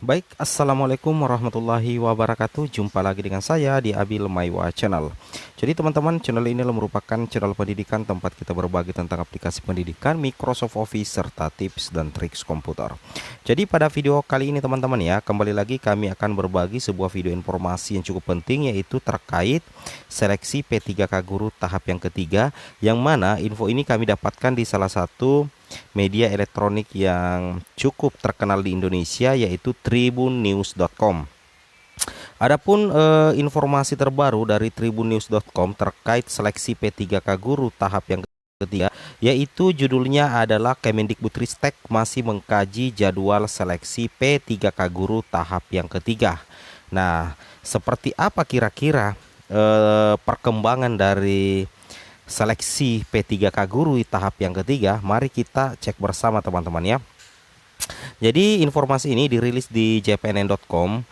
Baik, Assalamualaikum warahmatullahi wabarakatuh. Jumpa lagi dengan saya di Abil Maiwa Channel. Jadi teman-teman, channel ini merupakan channel pendidikan tempat kita berbagi tentang aplikasi pendidikan, Microsoft Office, serta tips dan triks komputer. Jadi pada video kali ini teman-teman ya, kembali lagi kami akan berbagi sebuah video informasi yang cukup penting, yaitu terkait seleksi P3K Guru tahap yang ketiga, yang mana info ini kami dapatkan di salah satu media elektronik yang cukup terkenal di Indonesia, yaitu tribunnews.com. Adapun informasi terbaru dari tribunnews.com terkait seleksi P3K Guru tahap yang ketiga, yaitu judulnya adalah Kemendikbudristek masih mengkaji jadwal seleksi P3K Guru tahap yang ketiga. Nah, seperti apa kira-kira perkembangan dari seleksi P3K Guru di tahap yang ketiga? Mari kita cek bersama teman-teman ya. Jadi informasi ini dirilis di jpnn.com,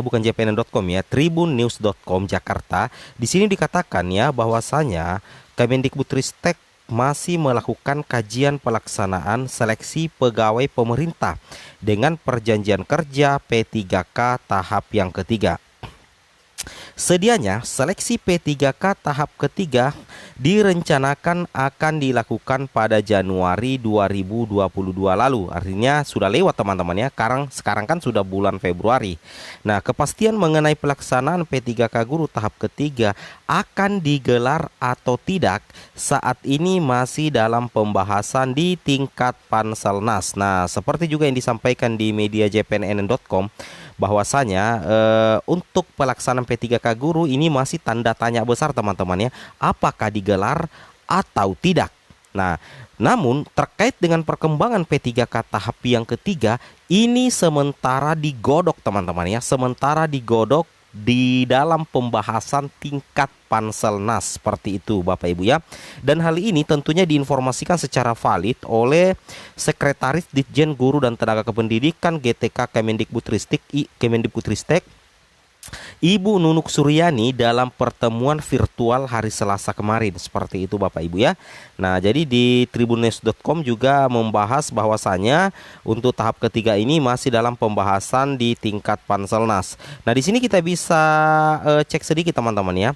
bukan jpnn.com ya, tribunnews.com Jakarta. Di sini dikatakan ya bahwasanya Kemendikbudristek masih melakukan kajian pelaksanaan seleksi pegawai pemerintah dengan perjanjian kerja P3K tahap yang ketiga. Sedianya seleksi P3K tahap ketiga direncanakan akan dilakukan pada Januari 2022 lalu. Artinya sudah lewat teman-teman ya. Sekarang kan sudah bulan Februari. Nah, kepastian mengenai pelaksanaan P3K Guru tahap ketiga akan digelar atau tidak saat ini masih dalam pembahasan di tingkat Panselnas. Nah, seperti juga yang disampaikan di media jpnn.com, bahwasanya untuk pelaksanaan P3K Guru ini masih tanda tanya besar teman-teman ya, apakah digelar atau tidak. Nah, namun terkait dengan perkembangan P3K tahap yang ketiga ini sementara digodok teman-teman ya, sementara digodok di dalam pembahasan tingkat Panselnas, seperti itu Bapak Ibu ya. Dan hal ini tentunya diinformasikan secara valid oleh Sekretaris Ditjen Guru dan Tenaga Kependidikan GTK Kemendikbudristek Ibu Nunuk Suryani dalam pertemuan virtual hari Selasa kemarin, seperti itu Bapak Ibu ya. Nah, jadi di tribunnews.com juga membahas bahwasanya untuk tahap ketiga ini masih dalam pembahasan di tingkat Panselnas. Nah, di sini kita bisa cek sedikit teman-teman ya.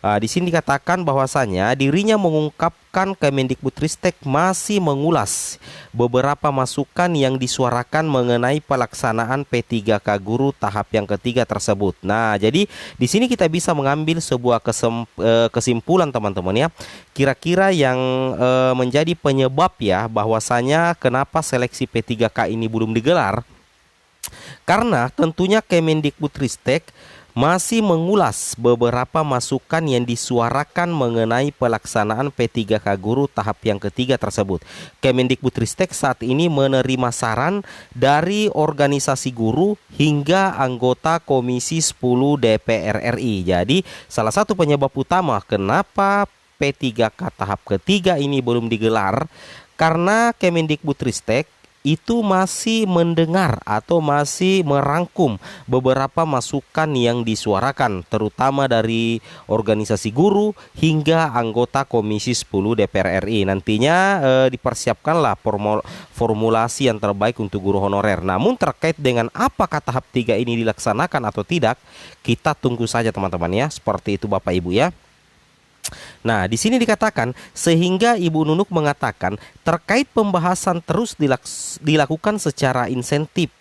Di sini dikatakan bahwasanya dirinya mengungkapkan Kemendikbudristek masih mengulas beberapa masukan yang disuarakan mengenai pelaksanaan P3K Guru tahap yang ketiga tersebut. Nah, jadi di sini kita bisa mengambil sebuah kesimpulan teman-teman ya. Kira-kira yang menjadi penyebab ya bahwasanya kenapa seleksi P3K ini belum digelar, karena tentunya Kemendikbudristek masih mengulas beberapa masukan yang disuarakan mengenai pelaksanaan P3K Guru tahap yang ketiga tersebut. Kemendikbudristek saat ini menerima saran dari organisasi guru hingga anggota Komisi 10 DPR RI. Jadi salah satu penyebab utama kenapa P3K tahap ketiga ini belum digelar, karena Kemendikbudristek itu masih mendengar atau masih merangkum beberapa masukan yang disuarakan, terutama dari organisasi guru hingga anggota Komisi 10 DPR RI. Nantinya dipersiapkanlah formulasi yang terbaik untuk guru honorer. Namun terkait dengan apakah tahap 3 ini dilaksanakan atau tidak, kita tunggu saja teman-teman ya. Seperti itu Bapak Ibu ya. Nah, di sini dikatakan sehingga Ibu Nunuk mengatakan terkait pembahasan terus dilakukan secara intensif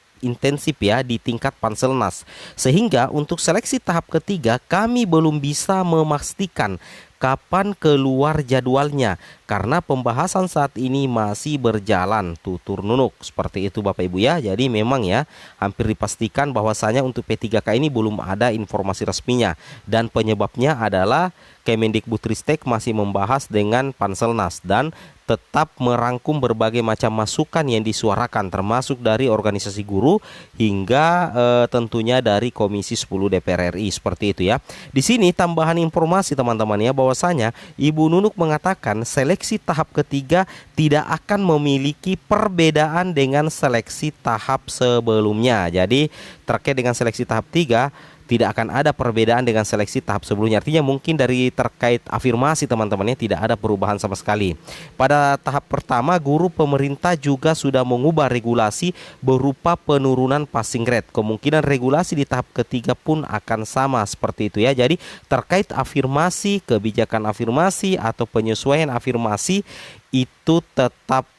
ya di tingkat Panselnas, sehingga untuk seleksi tahap ketiga kami belum bisa memastikan kapan keluar jadwalnya karena pembahasan saat ini masih berjalan, tutur Nunuk. Seperti itu Bapak Ibu ya. Jadi memang ya hampir dipastikan bahwasanya untuk P3K ini belum ada informasi resminya, dan penyebabnya adalah Kemendikbudristek masih membahas dengan Panselnas dan tetap merangkum berbagai macam masukan yang disuarakan, termasuk dari organisasi guru hingga tentunya dari Komisi 10 DPR RI, seperti itu ya. Di sini tambahan informasi teman-teman ya, bahwasanya Ibu Nunuk mengatakan seleksi tahap ketiga tidak akan memiliki perbedaan dengan seleksi tahap sebelumnya. Jadi terkait dengan seleksi tahap 3, tidak akan ada perbedaan dengan seleksi tahap sebelumnya. Artinya mungkin dari terkait afirmasi teman-temannya tidak ada perubahan sama sekali. Pada tahap pertama, guru pemerintah juga sudah mengubah regulasi berupa penurunan passing grade. Kemungkinan regulasi di tahap ketiga pun akan sama seperti itu ya. Jadi terkait afirmasi, kebijakan afirmasi atau penyesuaian afirmasi itu tetap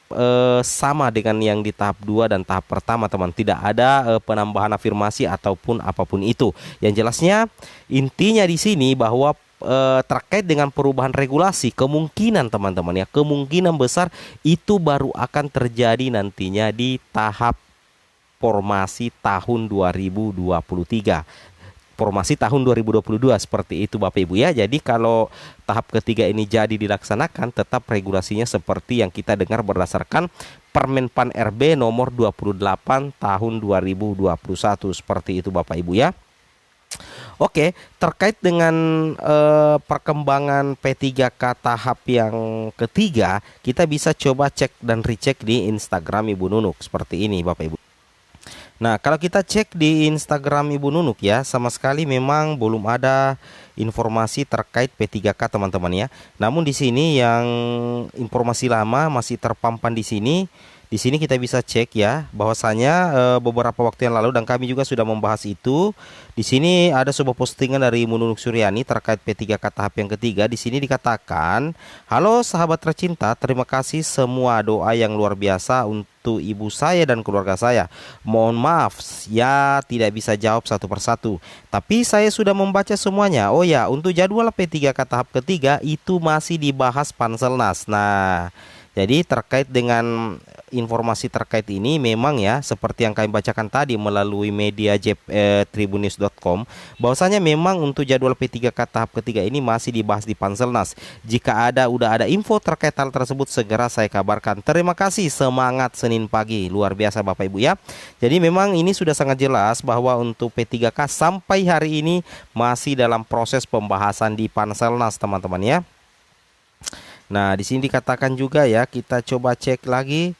sama dengan yang di tahap 2 dan tahap pertama, teman. Tidak ada penambahan afirmasi ataupun apapun itu. Yang jelasnya intinya di sini bahwa terkait dengan perubahan regulasi, kemungkinan teman-teman ya, kemungkinan besar itu baru akan terjadi nantinya di tahap formasi tahun 2023. Formasi tahun 2022 seperti itu Bapak Ibu ya. Jadi kalau tahap ketiga ini jadi dilaksanakan, tetap regulasinya seperti yang kita dengar berdasarkan Permenpan RB nomor 28 tahun 2021 seperti itu Bapak Ibu ya. Oke, terkait dengan perkembangan P3K tahap yang ketiga, kita bisa coba cek dan recheck di Instagram Ibu Nunuk seperti ini Bapak Ibu. Nah, kalau kita cek di Instagram Ibu Nunuk ya, sama sekali memang belum ada informasi terkait P3K teman-teman ya. Namun di sini yang informasi lama masih terpampang di sini. Di sini kita bisa cek ya, bahwasanya beberapa waktu yang lalu dan kami juga sudah membahas itu. Di sini ada sebuah postingan dari Ibu Nunuk Suryani terkait P3K tahap yang ketiga. Di sini dikatakan, "Halo sahabat tercinta, terima kasih semua doa yang luar biasa untuk ibu saya dan keluarga saya. Mohon maaf ya tidak bisa jawab satu persatu, tapi saya sudah membaca semuanya. Oh ya, untuk jadwal P3K tahap ketiga itu masih dibahas Panselnas." Nah, jadi terkait dengan informasi terkait ini memang ya seperti yang kami bacakan tadi melalui media tribunnews.com, bahwasanya memang untuk jadwal P3K tahap ketiga ini masih dibahas di Panselnas. Jika udah ada info terkait hal tersebut, segera saya kabarkan. Terima kasih, semangat Senin pagi. Luar biasa Bapak Ibu ya. Jadi memang ini sudah sangat jelas bahwa untuk P3K sampai hari ini masih dalam proses pembahasan di Panselnas teman-teman ya. Nah, di sini dikatakan juga ya, kita coba cek lagi.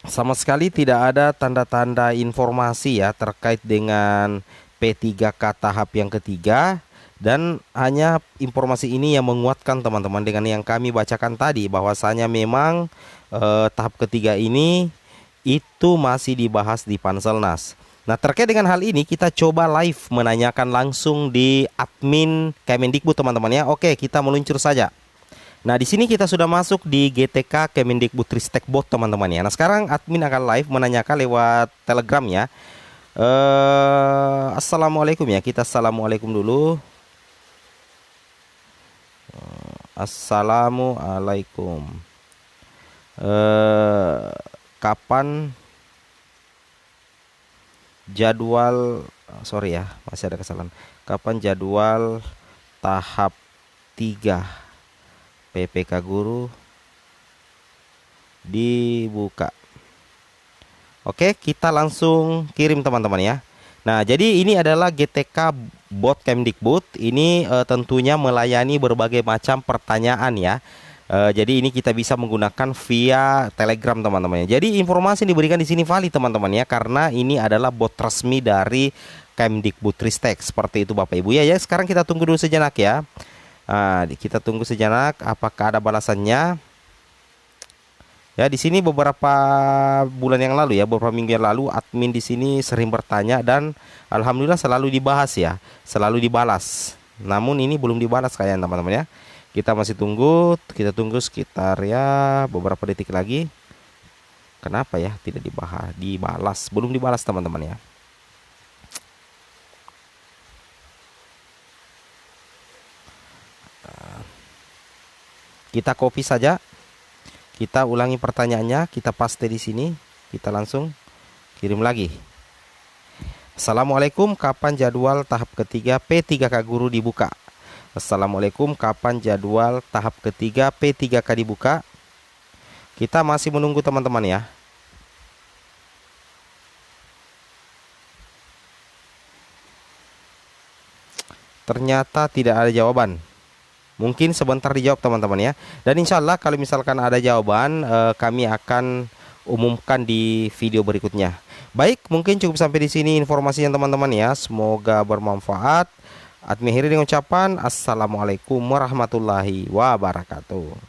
Sama sekali tidak ada tanda-tanda informasi ya terkait dengan P3K tahap yang ketiga, dan hanya informasi ini yang menguatkan teman-teman dengan yang kami bacakan tadi, bahwasanya memang tahap ketiga ini itu masih dibahas di Panselnas. Nah, terkait dengan hal ini kita coba live menanyakan langsung di admin Kemendikbud teman-teman ya. Oke, kita meluncur saja. Nah, di sini kita sudah masuk di GTK Kemendikbudristekbot teman-teman ya. Nah, sekarang admin akan live menanyakan lewat Telegram ya. Assalamualaikum ya. Kita assalamualaikum dulu. Assalamualaikum. Kapan jadwal, sorry ya, masih ada kesalahan. Kapan jadwal tahap 3 PPK guru dibuka? Oke, kita langsung kirim teman-teman ya. Nah, jadi ini adalah GTK bot Kemdikbud. Ini tentunya melayani berbagai macam pertanyaan ya. Jadi ini kita bisa menggunakan via Telegram teman-teman ya. Jadi informasi yang diberikan di sini valid teman-teman ya, karena ini adalah bot resmi dari Kemdikbudristek. Seperti itu Bapak Ibu ya. Ya, sekarang kita tunggu dulu sejenak ya. Kita tunggu sejenak apakah ada balasannya. Ya, di sini beberapa bulan yang lalu ya, beberapa minggu yang lalu admin di sini sering bertanya dan alhamdulillah selalu dibahas ya, selalu dibalas. Namun ini belum dibalas kayaknya teman-teman ya. Kita masih tunggu, kita tunggu sekitar ya beberapa detik lagi. Kenapa ya tidak dibalas? Belum dibalas teman-teman ya. Kita copy saja. Kita ulangi pertanyaannya, kita paste di sini, kita langsung kirim lagi. Assalamualaikum, kapan jadwal tahap ketiga P3K guru dibuka? Assalamualaikum, kapan jadwal tahap ketiga P3K dibuka? Kita masih menunggu teman-teman ya. Ternyata tidak ada jawaban. Mungkin sebentar dijawab teman-teman ya. Dan insya Allah kalau misalkan ada jawaban, kami akan umumkan di video berikutnya. Baik, mungkin cukup sampai di sini informasinya teman-teman ya. Semoga bermanfaat. Admi akhiri dengan ucapan Assalamualaikum warahmatullahi wabarakatuh.